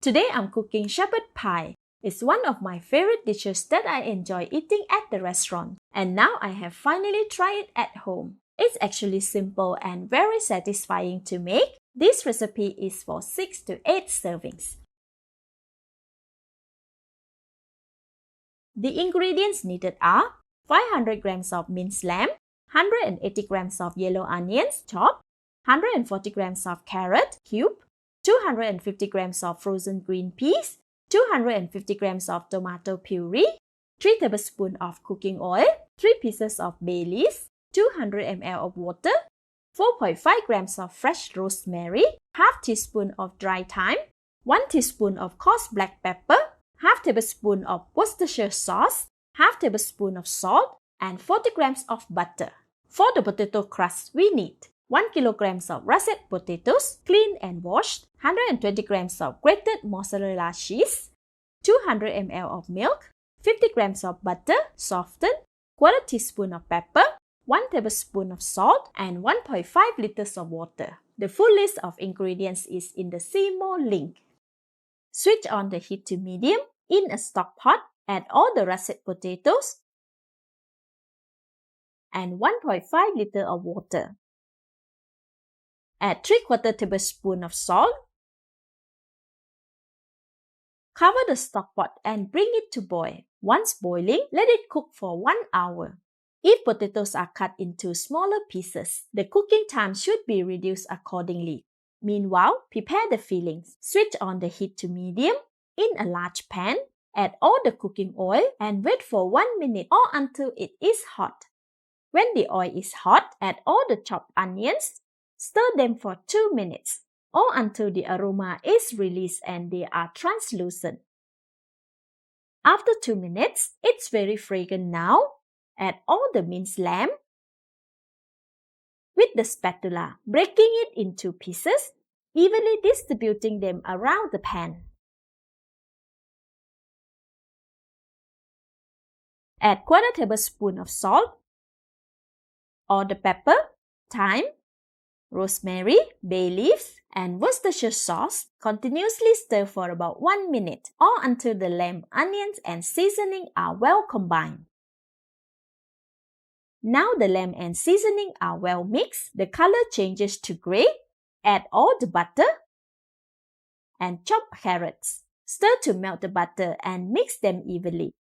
Today I'm cooking shepherd pie. It's one of my favorite dishes that I enjoy eating at the restaurant. And now I have finally tried it at home. It's actually simple and very satisfying to make. This recipe is for 6 to 8 servings. The ingredients needed are 500 grams of minced lamb, 180 grams of yellow onions chopped, 140 grams of carrot cubed, 250 grams of frozen green peas, 250 grams of tomato puree, 3 tablespoons of cooking oil, 3 pieces of bay leaves, 200 ml of water, 4.5 grams of fresh rosemary, half teaspoon of dry thyme, 1 teaspoon of coarse black pepper, half tablespoon of Worcestershire sauce, half tablespoon of salt, and 40 grams of butter. For the potato crust, we need 1 kilograms of russet potatoes, cleaned and washed, 120 grams of grated mozzarella cheese, 200 ml of milk, 50 grams of butter, softened, quarter teaspoon of pepper, 1 tablespoon of salt, and 1.5 liters of water. The full list of ingredients is in the See More link. Switch on the heat to medium. In a stock pot, add all the russet potatoes and 1.5 liters of water. Add 3/4 tablespoon of salt. Cover the stock pot and bring it to boil. Once boiling, let it cook for 1 hour. If potatoes are cut into smaller pieces, the cooking time should be reduced accordingly. Meanwhile, prepare the fillings. Switch on the heat to medium. In a large pan, add all the cooking oil and wait for 1 minute or until it is hot. When the oil is hot, add all the chopped onions. Stir them for 2 minutes or until the aroma is released and they are translucent. After 2 minutes, it's very fragrant now. Add all the minced lamb. With the spatula, breaking it into pieces, evenly distributing them around the pan. Add quarter tablespoon of salt, all the pepper, thyme, rosemary, bay leaves, and Worcestershire sauce. Continuously stir for about 1 minute or until the lamb, onions, and seasoning are well combined. Now the lamb and seasoning are well mixed, the color changes to grey. Add all the butter and chopped carrots. Stir to melt the butter and mix them evenly.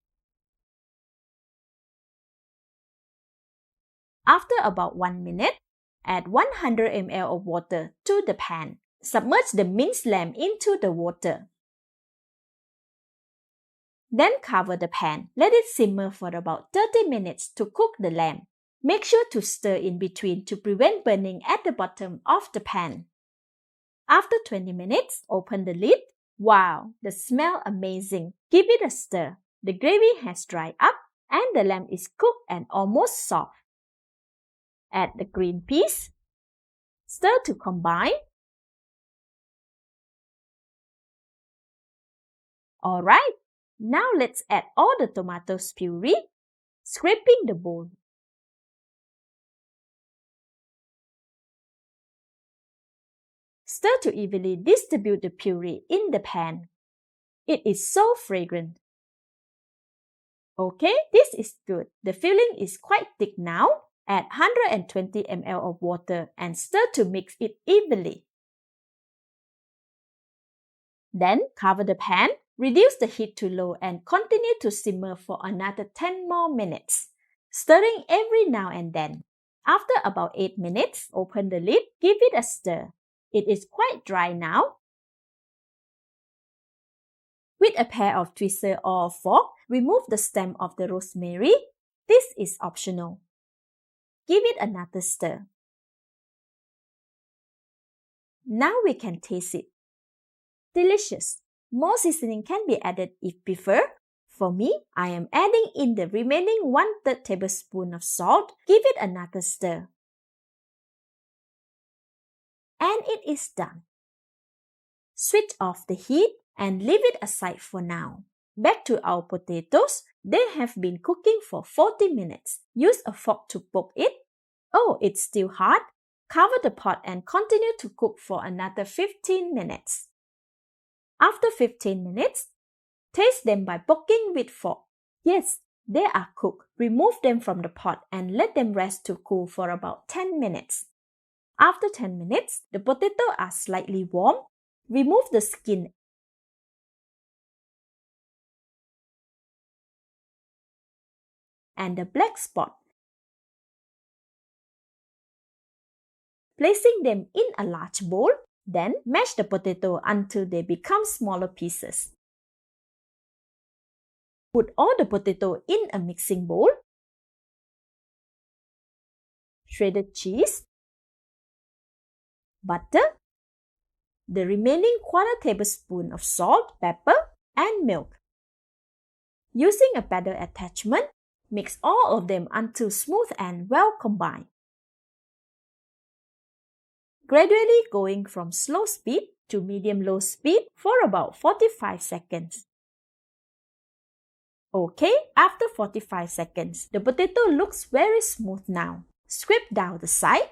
After about 1 minute, add 100 ml of water to the pan. Submerge the minced lamb into the water. Then cover the pan. Let it simmer for about 30 minutes to cook the lamb. Make sure to stir in between to prevent burning at the bottom of the pan. After 20 minutes, open the lid. Wow, the smell amazing. Give it a stir. The gravy has dried up and the lamb is cooked and almost soft. Add the green peas. Stir to combine. Alright, now let's add all the tomatoes puree, scraping the bowl. Stir to evenly distribute the puree in the pan. It is so fragrant. Okay, this is good. The filling is quite thick now. Add 120 ml of water and stir to mix it evenly. Then cover the pan, reduce the heat to low and continue to simmer for another 10 more minutes, stirring every now and then. After about 8 minutes, open the lid, give it a stir. It is quite dry now. With a pair of tweezers or a fork, remove the stem of the rosemary. This is optional. Give it another stir. Now we can taste it. Delicious. More seasoning can be added if preferred. For me, I am adding in the remaining 1/3 tablespoon of salt. Give it another stir. And it is done. Switch off the heat and leave it aside for now. Back to our potatoes. They have been cooking for 40 minutes. Use a fork to poke it. Oh, it's still hot. Cover the pot and continue to cook for another 15 minutes. After 15 minutes, taste them by poking with fork. Yes, they are cooked. Remove them from the pot and let them rest to cool for about 10 minutes. After 10 minutes, the potatoes are slightly warm. Remove the skin and the black spot. Placing them in a large bowl, then mash the potato until they become smaller pieces. Put all the potato in a mixing bowl. Shredded cheese, butter, the remaining 1/4 tablespoon of salt, pepper, and milk. Using a paddle attachment, mix all of them until smooth and well combined. Gradually going from slow speed to medium-low speed for about 45 seconds. Okay, after 45 seconds, the potato looks very smooth now. Scrape down the side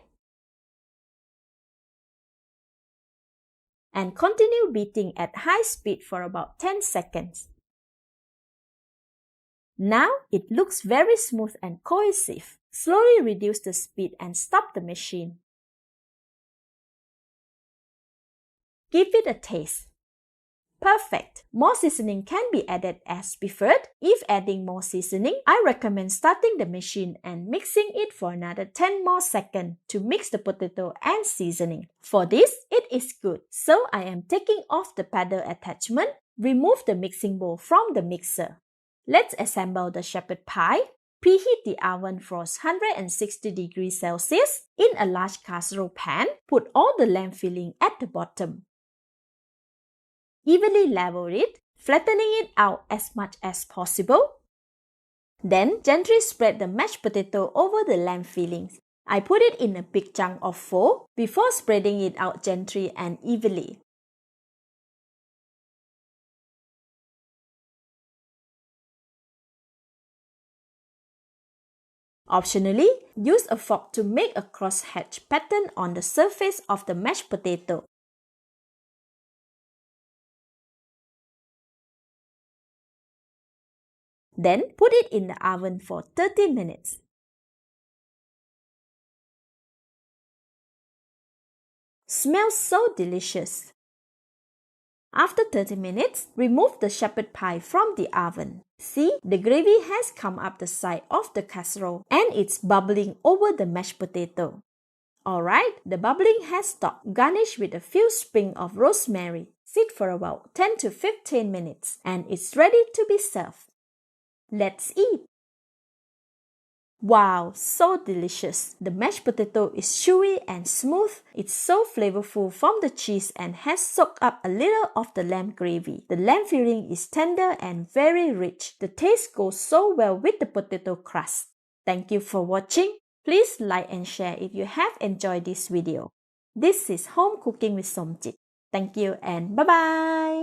and continue beating at high speed for about 10 seconds. Now it looks very smooth and cohesive. Slowly reduce the speed and stop the machine. Give it a taste. Perfect! More seasoning can be added as preferred. If adding more seasoning, I recommend starting the machine and mixing it for another 10 more seconds to mix the potato and seasoning. For this, it is good. So I am taking off the paddle attachment. Remove the mixing bowl from the mixer. Let's assemble the shepherd pie. Preheat the oven for 160 degrees Celsius. In a large casserole pan, put all the lamb filling at the bottom. Evenly level it, flattening it out as much as possible. Then gently spread the mashed potato over the lamb fillings. I put it in a big chunk of 4 before spreading it out gently and evenly. Optionally, use a fork to make a crosshatch pattern on the surface of the mashed potato. Then put it in the oven for 30 minutes. Smells so delicious. After 30 minutes, remove the shepherd pie from the oven. See, the gravy has come up the side of the casserole and it's bubbling over the mashed potato. Alright, the bubbling has stopped. Garnish with a few sprigs of rosemary. Sit for about 10 to 15 minutes and it's ready to be served. Let's eat! Wow, so delicious! The mashed potato is chewy and smooth. It's so flavorful from the cheese and has soaked up a little of the lamb gravy. The lamb filling is tender and very rich. The taste goes so well with the potato crust. Thank you for watching. Please like and share if you have enjoyed this video. This is Home Cooking with Somjit. Thank you and bye-bye!